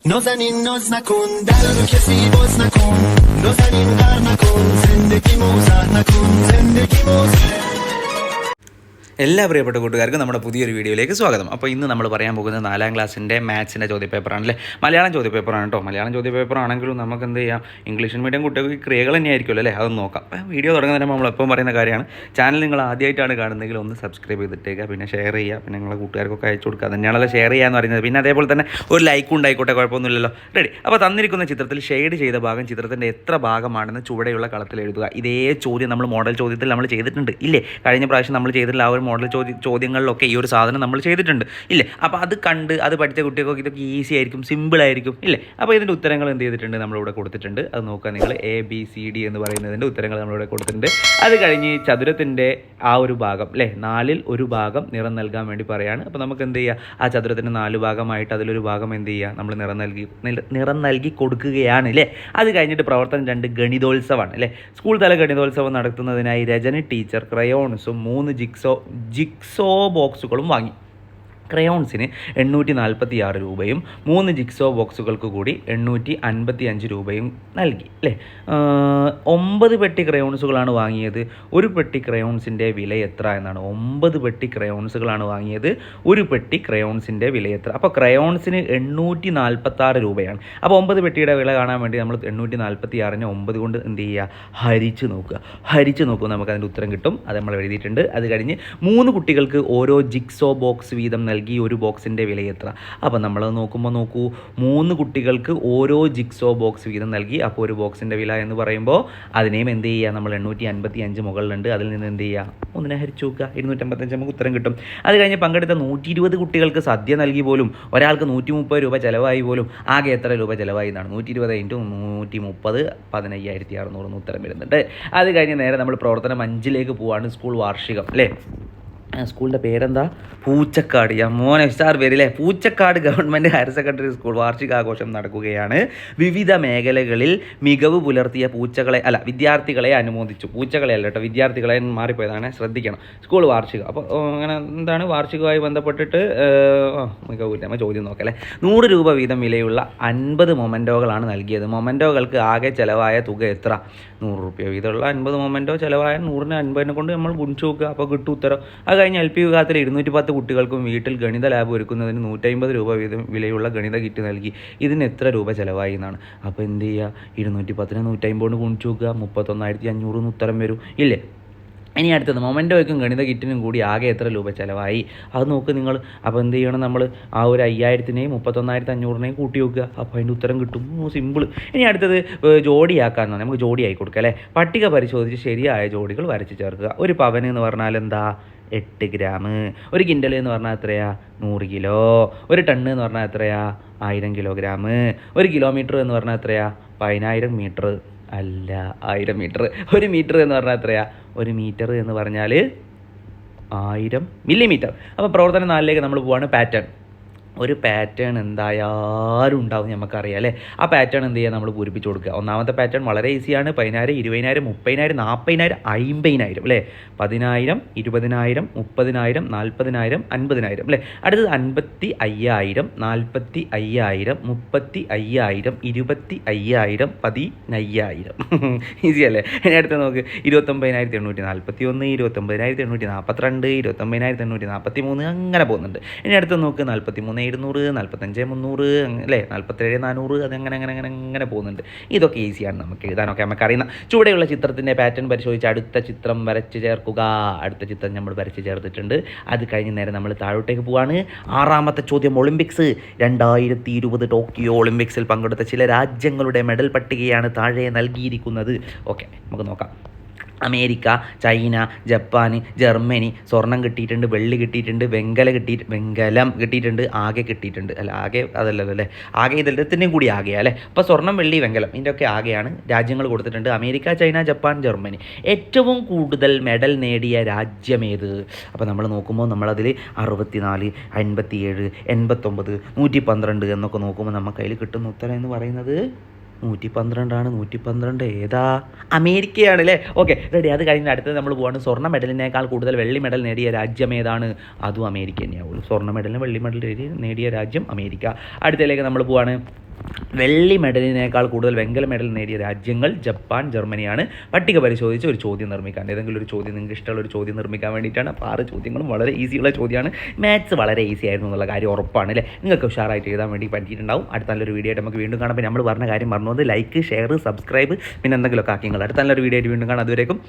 نازنین ناز نکن در رو کسی باز نکن نازنین غر نکن زندگی موزه نکن زندگی موزه എല്ലാ പ്രിയപ്പെട്ട കൂട്ടുകാർക്കും നമ്മുടെ പുതിയൊരു വീഡിയോയിലേക്ക് സ്വാഗതം. അപ്പോൾ ഇന്ന് നമ്മൾ പറയാൻ പോകുന്നത് 4ാം ക്ലാസ്സിൻ്റെ മാത്സിൻ്റെ ചോദ്യപേപ്പറാണ് അല്ലേ. മലയാളം ചോദ്യപേപ്പറാണ് കേട്ടോ. മലയാളം ചോദ്യപേപ്പറാണെങ്കിലും നമുക്ക് എന്ത് ചെയ്യാം, ഇംഗ്ലീഷ് മീഡിയം കുട്ടികൾക്ക് ക്രിയകൾ തന്നെയായിരിക്കുമല്ലോ അല്ലേ. അതൊന്ന് നോക്കാം. വീഡിയോ തുടങ്ങുന്നതിന് നമ്മൾ എപ്പം പറയുന്ന കാര്യമാണ്, ചാനൽ നിങ്ങൾ ആദ്യമായിട്ടാണ് കാണുന്നതെങ്കിൽ ഒന്ന് സബ്സ്ക്രൈബ് ചെയ്തിട്ടേക്കുക, പിന്നെ ഷെയർ ചെയ്യുക, പിന്നെ നിങ്ങളുടെ കൂട്ടുകാർക്കൊക്കെ അയച്ചു കൊടുക്കുക. തന്നെയാണല്ലോ ഷെയർ ചെയ്യുക എന്ന് പറയുന്നത്. പിന്നെ അതേപോലെ തന്നെ ഒരു ലൈക്കും ഉണ്ടായിക്കോട്ടെ, കുഴപ്പമൊന്നുമില്ലല്ലോ. റെഡി. അപ്പോൾ തന്നിരിക്കുന്ന ചിത്രത്തിൽ ഷെയ്ഡ് ചെയ്ത ഭാഗം ചിത്രത്തിൻ്റെ എത്ര ഭാഗമാണെന്ന് ചുവടെയുള്ള കളത്തിൽ എഴുതുക. ഇതേ ചോദ്യം നമ്മൾ മോഡൽ ചോദ്യത്തിൽ നമ്മൾ ചെയ്തിട്ടുണ്ട് ഇല്ലേ. കഴിഞ്ഞ പ്രാവശ്യം നമ്മൾ ചെയ്തിട്ടുള്ള ആ ഒരു മോഡൽ ചോദ്യങ്ങളിലൊക്കെ ഈ ഒരു സാധനം നമ്മൾ ചെയ്തിട്ടുണ്ട് ഇല്ലേ. അപ്പോൾ അത് കണ്ട് അത് പഠിച്ച കുട്ടികൾക്ക് ഇതൊക്കെ ഈസി ആയിരിക്കും, സിമ്പിൾ ആയിരിക്കും ഇല്ലേ. അപ്പോൾ ഇതിൻ്റെ ഉത്തരങ്ങൾ എന്ത് ചെയ്തിട്ടുണ്ട്, നമ്മളിവിടെ കൊടുത്തിട്ടുണ്ട്. അത് നോക്കുക നിങ്ങൾ. ABCD എന്ന് പറയുന്നതിൻ്റെ ഉത്തരങ്ങൾ നമ്മളിവിടെ കൊടുത്തിട്ടുണ്ട്. അത് കഴിഞ്ഞ് ചതുരത്തിൻ്റെ ആ ഒരു ഭാഗം അല്ലേ, 4ൽ ഒരു ഭാഗം നിറം നൽകാൻ വേണ്ടി പറയുകയാണ്. അപ്പോൾ നമുക്ക് എന്ത് ചെയ്യുക, ആ ചതുരത്തിൻ്റെ 4 ഭാഗമായിട്ട് അതിലൊരു ഭാഗം എന്ത് ചെയ്യുക, നമ്മൾ നിറം നൽകി കൊടുക്കുകയാണ് അല്ലേ. അത് കഴിഞ്ഞിട്ട് പ്രവർത്തനം 2 ഗണിതോത്സവമാണ് അല്ലേ. സ്കൂൾ തല ഗണിതോത്സവം നടത്തുന്നതിനായി രജനി ടീച്ചർ ക്രയോൺസും 3 ജിക്സോ ബോക്സുകളും വാങ്ങി. ക്രയോൺസിന് 846 രൂപയും 3 ജിക്സോ ബോക്സുകൾക്ക് കൂടി 855 രൂപയും നൽകി അല്ലേ. 9 പെട്ടി ക്രയോൺസുകളാണ് വാങ്ങിയത്. ഒരു പെട്ടി ക്രയോൺസിൻ്റെ വില എത്ര എന്നാണ്. 9 പെട്ടി ക്രയോൺസുകളാണ് വാങ്ങിയത്. ഒരു പെട്ടി ക്രയോൺസിൻ്റെ വില എത്ര. അപ്പോൾ ക്രയോൺസിന് 846 രൂപയാണ്. അപ്പോൾ 9 പെട്ടിയുടെ വില കാണാൻ വേണ്ടി നമ്മൾ 846നെ 9 കൊണ്ട് എന്ത് ചെയ്യുക, ഹരിച്ച് നോക്കുക. നമുക്ക് അതിൻ്റെ ഉത്തരം കിട്ടും. അത് നമ്മൾ എഴുതിയിട്ടുണ്ട്. അത് കഴിഞ്ഞ് 3 കുട്ടികൾക്ക് ഓരോ ജിക്സോ ബോക്സ് വീതം നൽകി ഒരു ബോക്സിൻ്റെ വില എത്ര. അപ്പോൾ നമ്മൾ നോക്കൂ, 3 കുട്ടികൾക്ക് ഓരോ ജിക്സോ ബോക്സ് വീതം നൽകി. അപ്പോൾ ഒരു ബോക്സിൻ്റെ വില എന്ന് പറയുമ്പോൾ അതിനെയും എന്ത് ചെയ്യുക, നമ്മൾ 855 മുകളിലുണ്ട്, അതിൽ നിന്ന് എന്ത് ചെയ്യുക, 1നെ ഹരിച്ചു നോക്കുക. 255 നമുക്ക് ഉത്തരം കിട്ടും. അത് കഴിഞ്ഞ് പങ്കെടുത്ത 120 കുട്ടികൾക്ക് സദ്യ നൽകി പോലും ഒരാൾക്ക് 130 രൂപ ചിലവായി പോലും ആകെ എത്ര രൂപ ചിലവായി എന്നാണ്. 120 × 130 15,600 ഉത്തരം വരുന്നുണ്ട്. അത് കഴിഞ്ഞ് നേരെ നമ്മൾ പ്രവർത്തനം 5ലേക്ക് പോവാണ്. സ്കൂൾ വാർഷികം അല്ലേ. സ്കൂളിൻ്റെ പേരെന്താ, പൂച്ചക്കാട്. മോനെ സ്റ്റാർ പേരില്ലേ, Poochakkad government higher secondary school വാർഷികാഘോഷം നടക്കുകയാണ്. വിവിധ മേഖലകളിൽ മികവ് പുലർത്തിയ വിദ്യാർത്ഥികളെ അനുമോദിച്ചു. പൂച്ചകളെ അല്ല കേട്ടോ, വിദ്യാർത്ഥികളെ മാറിപ്പോയതാണ്, ശ്രദ്ധിക്കണം. സ്കൂൾ വാർഷികം. അപ്പോൾ അങ്ങനെ എന്താണ് വാർഷികവുമായി ബന്ധപ്പെട്ടിട്ട് മികവില്ല. നമ്മൾ ചോദ്യം നോക്കല്ലേ. 100 രൂപ വീതം വിലയുള്ള 50 മൊമെൻറ്റോകളാണ് നൽകിയത്. മൊമെൻറ്റോകൾക്ക് ആകെ ചിലവായ തുക എത്ര. 100 രൂപ വീതമുള്ള 50 മൊമെൻറ്റോ ചിലവായ 100നെ 50നെ കൊണ്ട് നമ്മൾ ഗുണിച്ചു നോക്കുക. അപ്പോൾ കിട്ടും ഉത്തരം. അത് കഴിഞ്ഞ് LP വിഭാഗത്തിൽ 210 കുട്ടികൾക്കും വീട്ടിൽ ഗണിത ലാബ് ഒരുക്കുന്നതിന് 150 രൂപ വീതം വിലയുള്ള ഗണിത കിറ്റ് നൽകി. ഇതിന് എത്ര രൂപ ചിലവായി എന്നാണ്. അപ്പോൾ എന്ത് ചെയ്യുക, 210നെ 150 കൊണ്ട് ഗുണിച്ചു നോക്കുക. 31,500 ഉത്തരം വരും ഇല്ലേ. ഇനി അടുത്തത് മൊമെൻറ്റോയ്ക്കും ഗണിത കിറ്റിനും കൂടി ആകെ എത്ര രൂപ ചിലവായി, അത് നോക്ക് നിങ്ങൾ. അപ്പോൾ എന്ത് ചെയ്യണം, നമ്മൾ ആ ഒരു 5,000നെയും 31,500നെയും കൂട്ടി നോക്കുക. അപ്പോൾ അതിൻ്റെ ഉത്തരം കിട്ടും. സിമ്പിൾ. ഇനി അടുത്തത് ജോഡിയാക്കാമെന്നാണ്. നമുക്ക് ജോഡിയായി കൊടുക്കുക അല്ലേ. പട്ടിക പരിശോധിച്ച് ശരിയായ ജോഡികൾ വരച്ച് ചേർക്കുക. ഒരു പവന് എന്ന് പറഞ്ഞാൽ എന്താ, 8 ഗ്രാം. ഒരു കിൻഡൽ എന്ന് പറഞ്ഞാൽ എത്രയാ, 100 കിലോ. ഒരു ടണ്ണ് എന്ന് പറഞ്ഞാൽ എത്രയാ, 1000 കിലോഗ്രാം. ഒരു കിലോമീറ്റർ എന്ന് പറഞ്ഞാൽ എത്രയാ, 10,000 മീറ്റർ അല്ല, 1000 മീറ്റർ. ഒരു മീറ്റർ എന്ന് പറഞ്ഞാൽ എത്രയാ, ഒരു മീറ്റർ എന്ന് പറഞ്ഞാൽ 1000 മില്ലിമീറ്റർ. അപ്പോൾ പ്രവർത്തനം 4ലേക്ക് നമ്മൾ പോവാണ്. പാറ്റേൺ. ഒരു പാറ്റേൺ എന്തായാലും ഉണ്ടാവും, നമുക്കറിയാം അല്ലേ. ആ പാറ്റേൺ എന്ത് ചെയ്യുക, നമ്മൾ പൂരിപ്പിച്ച് കൊടുക്കുക. ഒന്നാമത്തെ പാറ്റേൺ വളരെ ഈസിയാണ്. 10,000, 20,000, 30,000, 40,000, 50,000 അല്ലേ. 10,000, 20,000, 30,000, 40,000, 50,000 അല്ലേ. അടുത്തത് 55,000, 45,000, 35,000, 25,000, 10,000. ഈസി അല്ലേ. ഇനി അടുത്ത് നോക്ക്. 29,841, 29,842, 29,843 അങ്ങനെ പോകുന്നുണ്ട്. ഇനി അടുത്ത് നോക്ക്. 43,700, 45,300 അല്ലേ, 47,400 അതങ്ങനെ അങ്ങനെ പോകുന്നുണ്ട്. ഇതൊക്കെ ഈസിയാണ് നമുക്ക് എഴുതാനൊക്കെ നമുക്കറിയുന്ന. ചുവടെയുള്ള ചിത്രത്തിൻ്റെ പാറ്റേൺ പരിശോധിച്ച് അടുത്ത ചിത്രം വരച്ച് ചേർക്കുക. അടുത്ത ചിത്രം നമ്മൾ വരച്ച് ചേർത്തിട്ടുണ്ട്. അത് കഴിഞ്ഞ് നേരെ നമ്മൾ താഴോട്ടേക്ക് പോവാണ്. 6ാമത്തെ ചോദ്യം. ഒളിമ്പിക്സ് 2020 ടോക്കിയോ ഒളിമ്പിക്സിൽ പങ്കെടുത്ത ചില രാജ്യങ്ങളുടെ മെഡൽ പട്ടികയാണ് താഴെ നൽകിയിരിക്കുന്നത്. ഓക്കെ, നമുക്ക് നോക്കാം. അമേരിക്ക, ചൈന, ജപ്പാൻ, ജർമ്മനി സ്വർണം കിട്ടിയിട്ടുണ്ട്, വെള്ളി കിട്ടിയിട്ടുണ്ട്, വെങ്കലം കിട്ടിയിട്ടുണ്ട്, ആകെ കിട്ടിയിട്ടുണ്ട്. അല്ല, ആകെ അതല്ലല്ലോ അല്ലേ, ആകെ ഇതെല്ലാത്തിൻ്റെയും കൂടി ആകെ അല്ലേ. അപ്പോൾ സ്വർണം, വെള്ളി, വെങ്കലം ഇതിൻ്റെയൊക്കെ ആകെയാണ് രാജ്യങ്ങൾ കൊടുത്തിട്ടുണ്ട്. America, China, Japan, Germany. ഏറ്റവും കൂടുതൽ മെഡൽ നേടിയ രാജ്യമേത്. അപ്പോൾ നമ്മൾ നോക്കുമ്പോൾ നമ്മളതിൽ 64, 57, 89, 112 എന്നൊക്കെ നോക്കുമ്പോൾ നമുക്ക് അതിൽ കിട്ടുന്ന ഉത്തരം എന്ന് പറയുന്നത് 112 112 ഏതാ? അമേരിക്കയാണ് അല്ലേ. Okay ready. അത് കഴിഞ്ഞ് അടുത്തത് നമ്മൾ പോവാണ്. സ്വർണ്ണ മെഡലിനേക്കാൾ കൂടുതൽ വെള്ളി മെഡൽ നേടിയ രാജ്യം ഏതാണ്? അതും അമേരിക്ക തന്നെയാവുള്ളൂ. സ്വർണ്ണ മെഡലിന് വെള്ളി മെഡൽ നേടിയ രാജ്യം അമേരിക്ക. അടുത്തതിലേക്ക് നമ്മൾ പോവാണ്. വെള്ളി മെഡലിനേക്കാൾ കൂടുതൽ വെങ്കല മെഡൽ നേടിയ രാജ്യങ്ങൾ ജപ്പാൻ, ജർമ്മനിയാണ്. പട്ടിക പരിശോധിച്ച് ഒരു ചോദ്യം നിർമ്മിക്കാൻ, ഏതെങ്കിലും ഒരു ചോദ്യം നിങ്ങൾക്ക് ഇഷ്ടമുള്ള ഒരു ചോദ്യം നിർമ്മിക്കാൻ വേണ്ടിയിട്ടാണ്. അപ്പോൾ 6 ചോദ്യങ്ങളും വളരെ ഈസിയുള്ള ചോദ്യമാണ്. മാത്സ് വളരെ ഈസി ആയിരുന്നു എന്നുള്ള കാര്യം ഉറപ്പാണ് അല്ലേ? നിങ്ങൾക്ക് ഉഷാറായിട്ട് എഴുതാൻ വേണ്ടി പറ്റിയിട്ടുണ്ടാവും. അടുത്ത നല്ലൊരു വീഡിയോ ആയിട്ട് നമുക്ക് വീണ്ടും കാണാം. പിന്നെ നമ്മൾ പറഞ്ഞ കാര്യം മറന്നത് ലൈക്ക്, ഷെയർ, സബ്സ്ക്രൈബ്, പിന്നെ എന്തെങ്കിലുമൊക്കെ ആക്കിങ്ങൾ. അടുത്ത നല്ലൊരു വീഡിയോ ആയിട്ട് വീണ്ടും കാണാം. അതുവരേക്കും